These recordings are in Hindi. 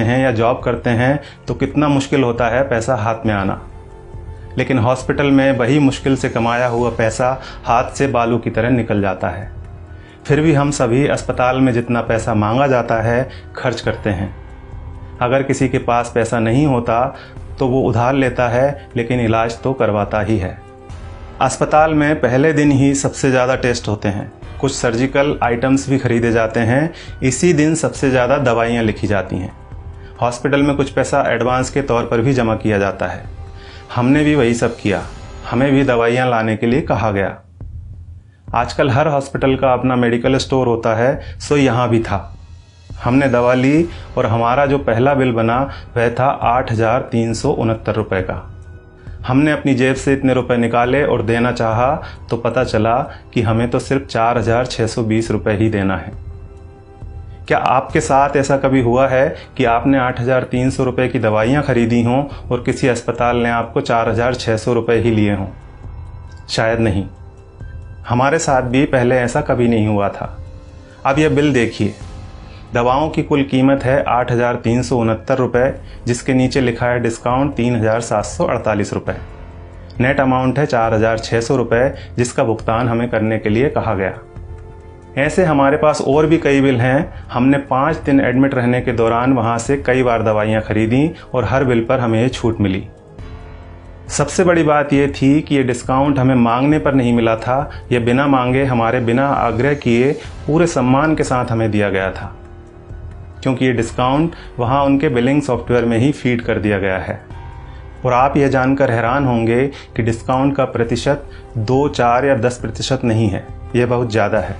हैं या जॉब करते हैं तो कितना मुश्किल होता है पैसा हाथ में आना, लेकिन हॉस्पिटल में वही मुश्किल से कमाया हुआ पैसा हाथ से बालू की तरह निकल जाता है। फिर भी हम सभी अस्पताल में जितना पैसा मांगा जाता है खर्च करते हैं। अगर किसी के पास पैसा नहीं होता तो वो उधार लेता है, लेकिन इलाज तो करवाता ही है। अस्पताल में पहले दिन ही सबसे ज़्यादा टेस्ट होते हैं, कुछ सर्जिकल आइटम्स भी खरीदे जाते हैं, इसी दिन सबसे ज़्यादा दवाइयाँ लिखी जाती हैं। हॉस्पिटल में कुछ पैसा एडवांस के तौर पर भी जमा किया जाता है। हमने भी वही सब किया, हमें भी दवाइयाँ लाने के लिए कहा गया। आजकल हर हॉस्पिटल का अपना मेडिकल स्टोर होता है, सो यहाँ भी था। हमने दवा ली और हमारा जो पहला बिल बना वह था 8,369 रुपये का। हमने अपनी जेब से इतने रुपए निकाले और देना चाहा तो पता चला कि हमें तो सिर्फ 4,620 रुपये ही देना है। क्या आपके साथ ऐसा कभी हुआ है कि आपने 8,300 रुपये की दवाइयाँ खरीदी हों और किसी अस्पताल ने आपको 4,600 रुपये ही लिए हों? शायद नहीं। हमारे साथ भी पहले ऐसा कभी नहीं हुआ था। अब यह बिल देखिए, दवाओं की कुल कीमत है 8,369 रुपये, जिसके नीचे लिखा है डिस्काउंट 3,748 रुपये। नेट अमाउंट है 4,600 रुपये, जिसका भुगतान हमें करने के लिए कहा गया। ऐसे हमारे पास और भी कई बिल हैं। हमने 5 दिन एडमिट रहने के दौरान वहाँ से कई बार दवाइयाँ खरीदी और हर बिल पर हमें छूट मिली। सबसे बड़ी बात यह थी कि ये डिस्काउंट हमें मांगने पर नहीं मिला था, यह बिना मांगे हमारे बिना आग्रह किए पूरे सम्मान के साथ हमें दिया गया था, क्योंकि ये डिस्काउंट वहाँ उनके बिलिंग सॉफ्टवेयर में ही फीड कर दिया गया है। और आप यह जानकर हैरान होंगे कि डिस्काउंट का प्रतिशत 2, 4 या 10% नहीं है, यह बहुत ज़्यादा है।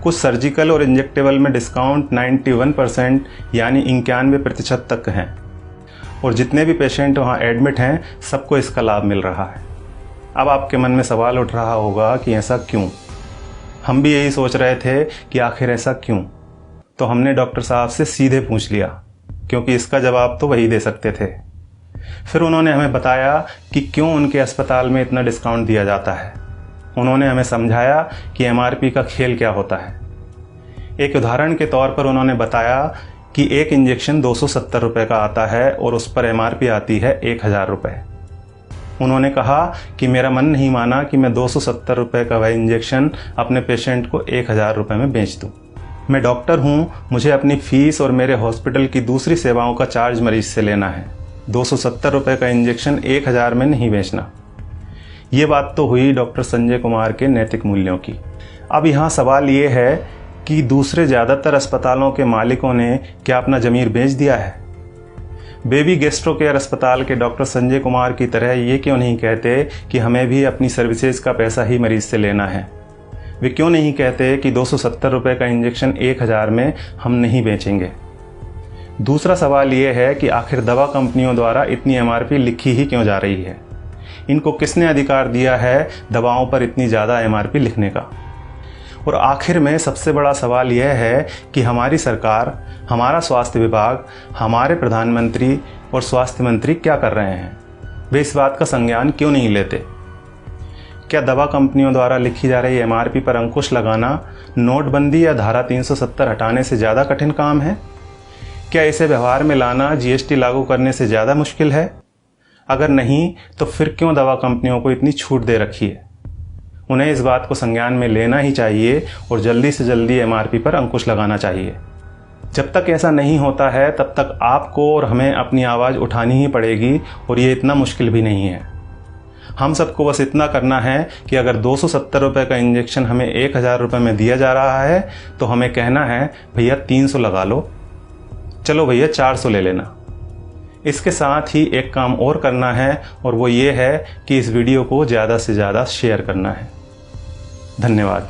कुछ सर्जिकल और इंजेक्टेबल में डिस्काउंट 91% यानी 91% तक हैं, और जितने भी पेशेंट वहाँ एडमिट हैं सबको इसका लाभ मिल रहा है। अब आपके मन में सवाल उठ रहा होगा कि ऐसा क्यों? हम भी यही सोच रहे थे कि आखिर ऐसा क्यों। तो हमने डॉक्टर साहब से सीधे पूछ लिया, क्योंकि इसका जवाब तो वही दे सकते थे। फिर उन्होंने हमें बताया कि क्यों उनके अस्पताल में इतना डिस्काउंट दिया जाता है। उन्होंने हमें समझाया कि एमआरपी का खेल क्या होता है। एक उदाहरण के तौर पर उन्होंने बताया कि एक इंजेक्शन 270 रुपये का आता है और उस पर एमआरपी आती है 1,000 रुपये। उन्होंने कहा कि मेरा मन नहीं माना कि मैं 270 रुपये का वह इंजेक्शन अपने पेशेंट को 1,000 रुपये में बेच दूँ। मैं डॉक्टर हूँ, मुझे अपनी फीस और मेरे हॉस्पिटल की दूसरी सेवाओं का चार्ज मरीज से लेना है। 270 रुपये का इंजेक्शन 1,000 में नहीं बेचना। ये बात तो हुई डॉक्टर संजय कुमार के नैतिक मूल्यों की। अब यहाँ सवाल ये है कि दूसरे ज़्यादातर अस्पतालों के मालिकों ने क्या अपना ज़मीर बेच दिया है? बेबी गैस्ट्रो केयर अस्पताल के डॉक्टर संजय कुमार की तरह ये क्यों नहीं कहते कि हमें भी अपनी सर्विसेज का पैसा ही मरीज से लेना है? वे क्यों नहीं कहते कि 270 रुपये का इंजेक्शन 1,000 में हम नहीं बेचेंगे? दूसरा सवाल ये है कि आखिर दवा कंपनियों द्वारा इतनी एमआरपी लिखी ही क्यों जा रही है? इनको किसने अधिकार दिया है दवाओं पर इतनी ज़्यादा एमआरपी लिखने का? और आखिर में सबसे बड़ा सवाल यह है कि हमारी सरकार, हमारा स्वास्थ्य विभाग, हमारे प्रधानमंत्री और स्वास्थ्य मंत्री क्या कर रहे हैं? वे इस बात का संज्ञान क्यों नहीं लेते? क्या दवा कंपनियों द्वारा लिखी जा रही एमआरपी पर अंकुश लगाना नोटबंदी या धारा 370 हटाने से ज़्यादा कठिन काम है? क्या इसे व्यवहार में लाना जीएसटी लागू करने से ज़्यादा मुश्किल है? अगर नहीं तो फिर क्यों दवा कंपनियों को इतनी छूट दे रखी है? उन्हें इस बात को संज्ञान में लेना ही चाहिए और जल्दी से जल्दी एमआरपी पर अंकुश लगाना चाहिए। जब तक ऐसा नहीं होता है तब तक आपको और हमें अपनी आवाज़ उठानी ही पड़ेगी, और ये इतना मुश्किल भी नहीं है। हम सबको बस इतना करना है कि अगर 270 रुपये का इंजेक्शन हमें 1,000 रुपये में दिया जा रहा है तो हमें कहना है भैया 300 लगा लो, चलो भैया 400 ले लेना। इसके साथ ही एक काम और करना है, और वो ये है कि इस वीडियो को ज़्यादा से ज़्यादा शेयर करना है। धन्यवाद।